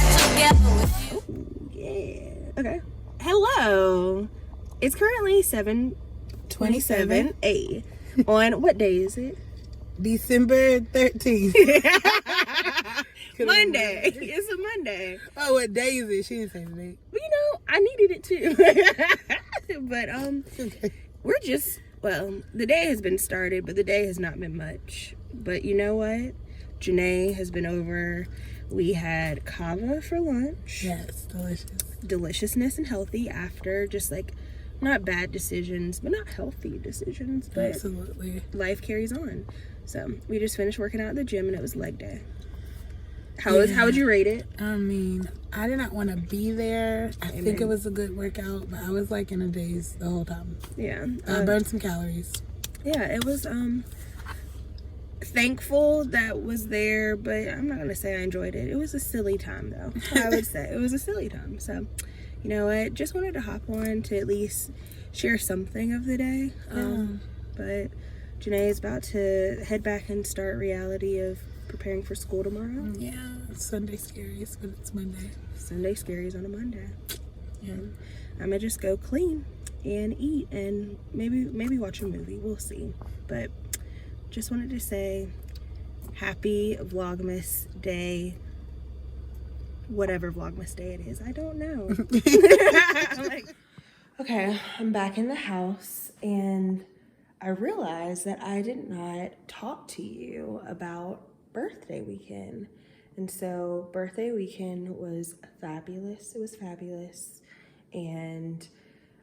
Oh, yeah. Okay. Hello. It's currently 7:27 a. On what day is it? December 13th. Monday. It's a Monday. Oh, what day is it? She didn't say the date. Well, you know, I needed it too. But Okay. we're just, well, the day has been started, but the day has not been much. But you know what? Janae has been over. We had kava for lunch. Yes, delicious. Deliciousness and healthy after, just like not bad decisions, but not healthy decisions. But Absolutely. life carries on. So we just finished working out at the gym and it was leg day. How would you rate it? I mean, I did not want to be there. I think it was a good workout, but I was like in a daze the whole time. Yeah. I burned some calories. Yeah, it was thankful that was there, but I'm not gonna say I enjoyed it. It was a silly time though. I would say it was a silly time. So you know what, just wanted to hop on to at least share something of the day. But Janae is about to head back and start reality of preparing for school tomorrow. Yeah, it's Sunday scaries, but it's Monday. Sunday scaries on a Monday. Yeah. I'm gonna just go clean and eat and maybe watch a movie. We'll see. But just wanted to say happy Vlogmas day, whatever Vlogmas day it is. I don't know. Okay, I'm back in the house and I realized that I did not talk to you about birthday weekend. And so birthday weekend was fabulous. It was fabulous. And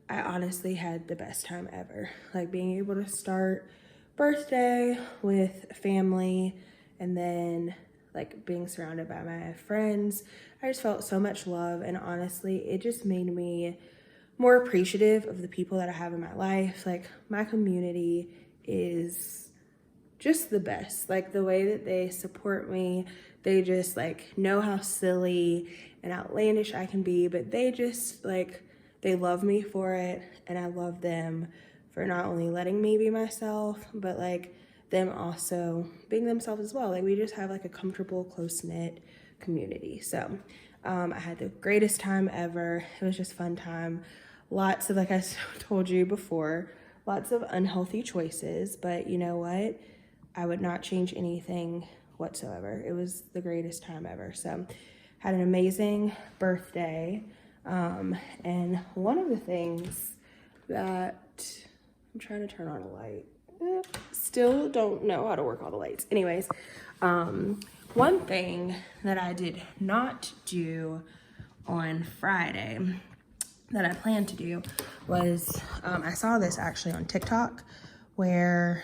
I honestly had the best time ever. Like being able to start birthday with family and then like being surrounded by my friends. I just felt so much love, and honestly it just made me more appreciative of the people that I have in my life. Like my community is just the best. Like the way that they support me, they just like know how silly and outlandish I can be, but they just like, they love me for it, and I love them for not only letting me be myself, but like them also being themselves as well. Like we just have like a comfortable, close-knit community. So I had the greatest time ever. It was just fun time. Lots of, like I told you before, lots of unhealthy choices, but you know what? I would not change anything whatsoever. It was the greatest time ever. So had an amazing birthday. And one of the things that, I'm trying to turn on a light. Still don't know how to work all the lights. Anyways, one thing that I did not do on Friday that I planned to do was, I saw this actually on TikTok where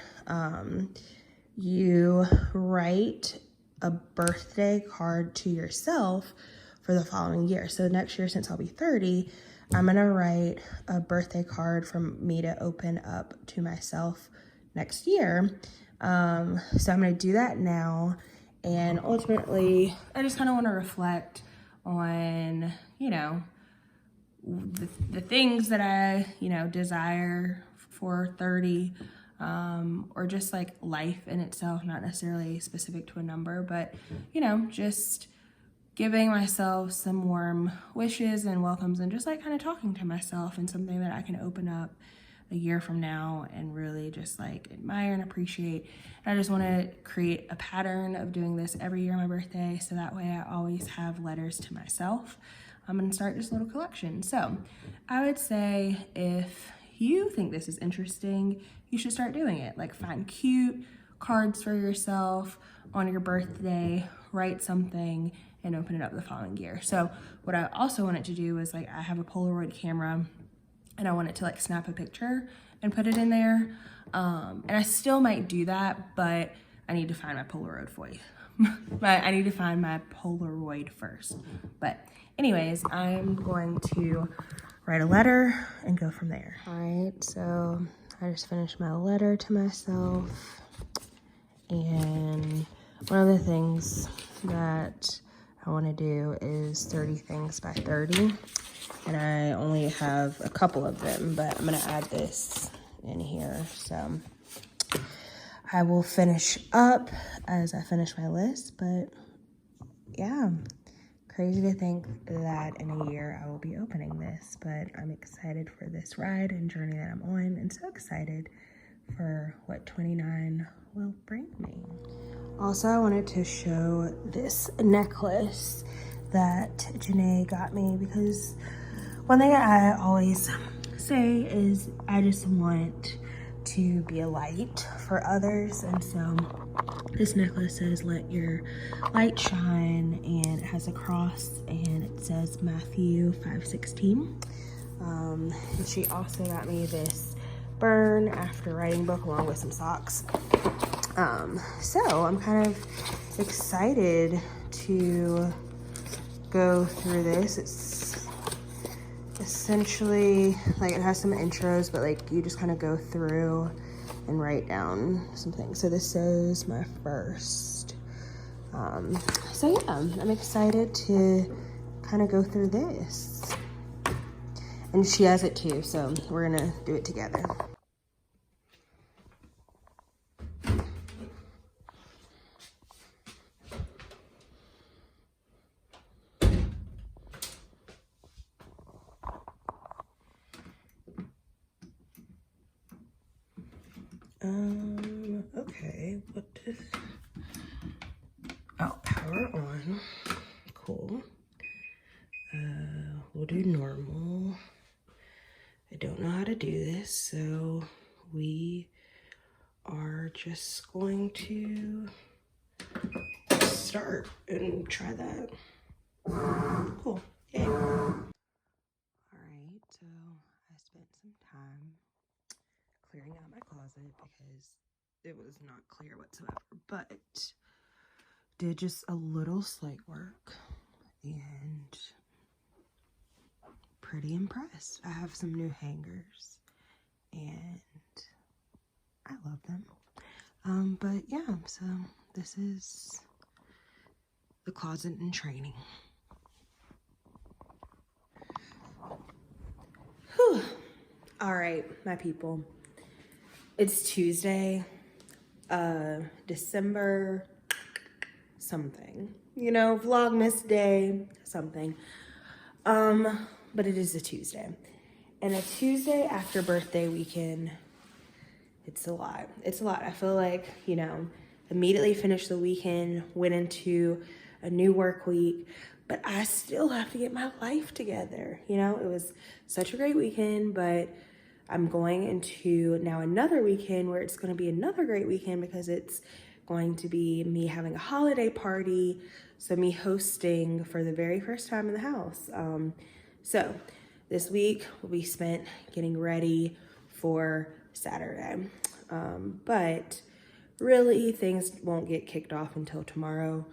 you write a birthday card to yourself for the following year. So next year, since I'll be 30, I'm gonna write a birthday card for me to open up to myself next year. So I'm gonna do that now. And ultimately, I just kind of want to reflect on, you know, the things that I, you know, desire for 30, or just like life in itself, not necessarily specific to a number, but, you know, just giving myself some warm wishes and welcomes and just like kind of talking to myself, and something that I can open up a year from now and really just like admire and appreciate. And I just want to create a pattern of doing this every year on my birthday, so that way I always have letters to myself. I'm gonna start this little collection. So I would say if you think this is interesting, you should start doing it. Like find cute cards for yourself on your birthday, write something, and open it up the following year. So what I also wanted to do was, like, I have a Polaroid camera and I wanted to like snap a picture and put it in there. And I still might do that, but I need to find my Polaroid I need to find my Polaroid first. But anyways, I'm going to write a letter and go from there. All right, so I just finished my letter to myself. And one of the things that I want to do is 30 things by 30. And I only have a couple of them, but I'm going to add this in here. So I will finish up as I finish my list, but yeah, Crazy to think that in a year I will be opening this, but I'm excited for this ride and journey that I'm on, and so excited for what 29 will bring me. Also, I wanted to show this necklace that Janae got me, because one thing I always say is I just want to be a light for others, and so this necklace says let your light shine, and it has a cross and it says Matthew 5:16. And she also got me this burn after writing book along with some socks. So I'm kind of excited to go through this. It's essentially like it has some intros, but like you just kind of go through and write down some things. So this is my first. So yeah, I'm excited to kind of go through this. And she has it too, so we're gonna do it together. Okay, what is, oh, power on, cool. We'll do normal. I don't know how to do this, so we are just going to start and try that. Cool, yay. All right, so I spent some time clearing out my closet because it was not clear whatsoever, but did just a little slate work and pretty impressed. I have some new hangers and I love them. But yeah, so this is the closet in training. Whew. All right, my people. It's Tuesday, December something, you know, Vlogmas day, something. But it is a Tuesday. And a Tuesday after birthday weekend, it's a lot. It's a lot. I feel like, you know, immediately finished the weekend, went into a new work week, but I still have to get my life together. You know, it was such a great weekend, but I'm going into now another weekend where it's going to be another great weekend because it's going to be me having a holiday party. So me hosting for the very first time in the house. So this week will be spent getting ready for Saturday. But really things won't get kicked off until tomorrow,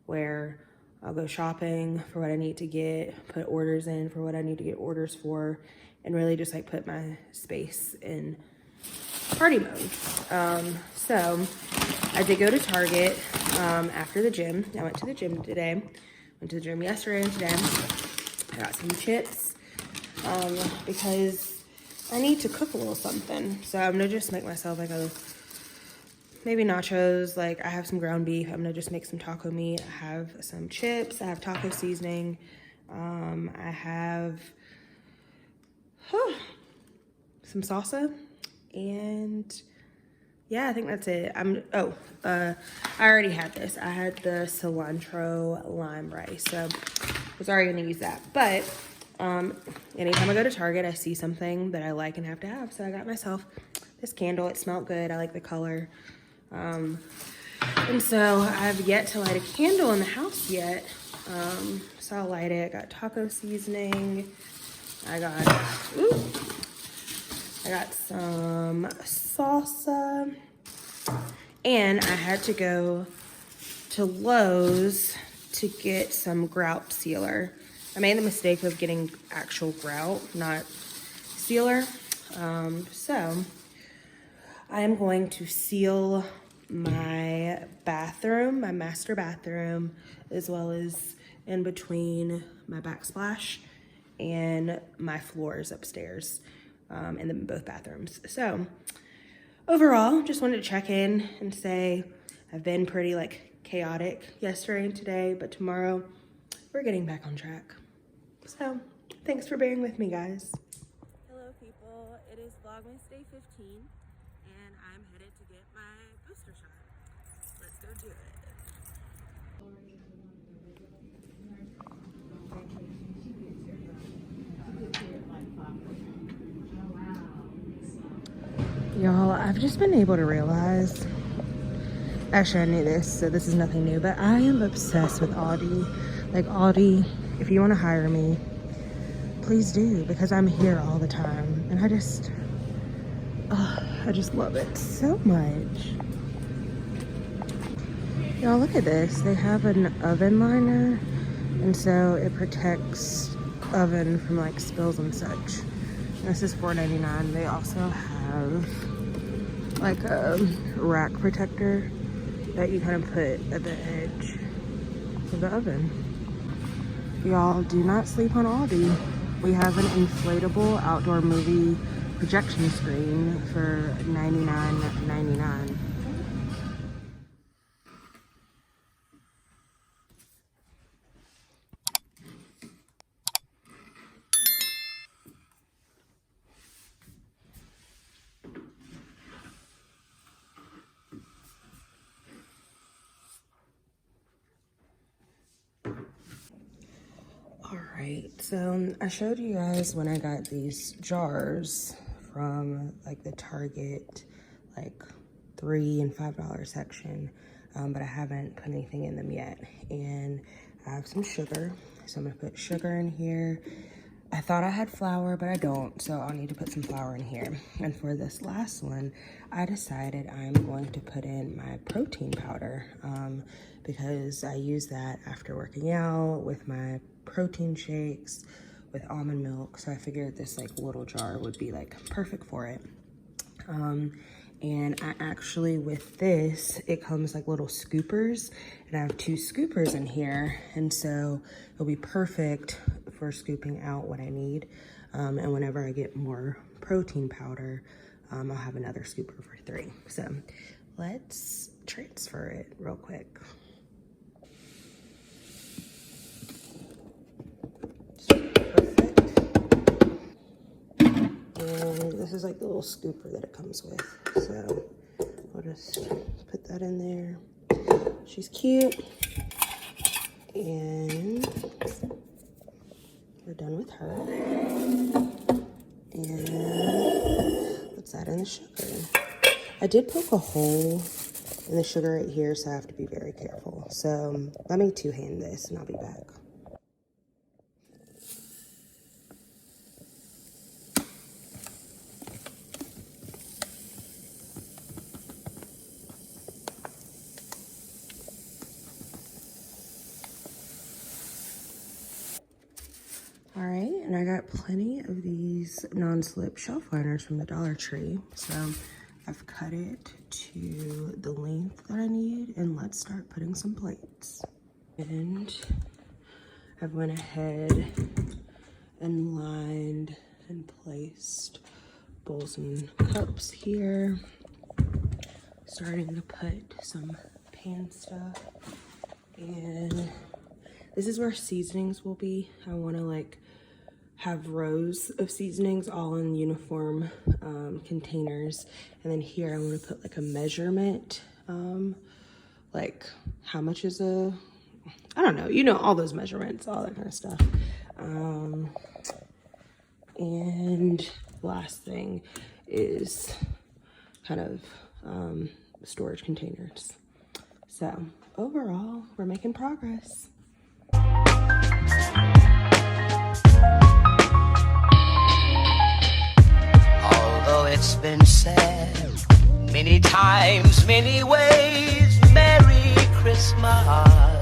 where I'll go shopping for what I need to get, put orders in for what I need to get orders for, and really just like put my space in party mode. So I did go to Target after the gym. I went to the gym today. Went to the gym yesterday and today. I got some chips because I need to cook a little something. So I'm gonna just make myself like maybe nachos. Like I have some ground beef. I'm gonna just make some taco meat. I have some chips. I have taco seasoning. I have some salsa, and yeah, I think that's it. I already had this. I had the cilantro lime rice, so I was already gonna use that. But anytime I go to Target, I see something that I like and have to have. So I got myself this candle. It smelled good. I like the color. And so I've yet to light a candle in the house yet. So I'll light it. I got taco seasoning. I got some salsa, and I had to go to Lowe's to get some grout sealer. I made the mistake of getting actual grout, not sealer. So I am going to seal my bathroom, my master bathroom, as well as in between my backsplash and my floors upstairs, in both bathrooms. So overall, just wanted to check in and say I've been pretty like chaotic yesterday and today, but tomorrow we're getting back on track. So thanks for bearing with me, guys. Hello people, it is Vlogmas day 15 and I'm headed to get my booster shot. Let's go do it. Y'all, I've just been able to realize, actually I knew this, so this is nothing new, but I am obsessed with Aldi. Like Aldi, if you want to hire me, please do, because I'm here all the time and I just love it so much. Y'all, look at this. They have an oven liner, and so it protects oven from like spills and such. This is $4.99. They also have like a rack protector that you kind of put at the edge of the oven. Y'all, do not sleep on Aldi. We have an inflatable outdoor movie projection screen for $99.99. Alright, so I showed you guys when I got these jars from like the Target, like $3 and $5 section, but I haven't put anything in them yet. And I have some sugar, so I'm gonna put sugar in here. I thought I had flour, but I don't, so I'll need to put some flour in here. And for this last one, I decided I'm going to put in my protein powder, because I use that after working out with my protein shakes with almond milk. So I figured this like little jar would be like perfect for it. And I actually, with this, it comes like little scoopers, and I have 2 scoopers in here, and so it'll be perfect for scooping out what I need. And whenever I get more protein powder, I'll have another scooper for 3. So let's transfer it real quick. And this is like the little scooper that it comes with. So I'll just put that in there. She's cute. And we're done with her. And let's add in the sugar. I did poke a hole in the sugar right here, so I have to be very careful. So let me 2-hand this and I'll be back. All right, and I got plenty of these non-slip shelf liners from the Dollar Tree. So I've cut it to the length that I need, and let's start putting some plates. And I've went ahead and lined and placed bowls and cups here. Starting to put some pan stuff, and this is where seasonings will be. I want to like have rows of seasonings all in uniform containers, and then here I want to put like a measurement, like how much is I don't know, you know, all those measurements, all that kind of stuff. And last thing is kind of storage containers. So overall, we're making progress. Although it's been said many times, many ways, Merry Christmas.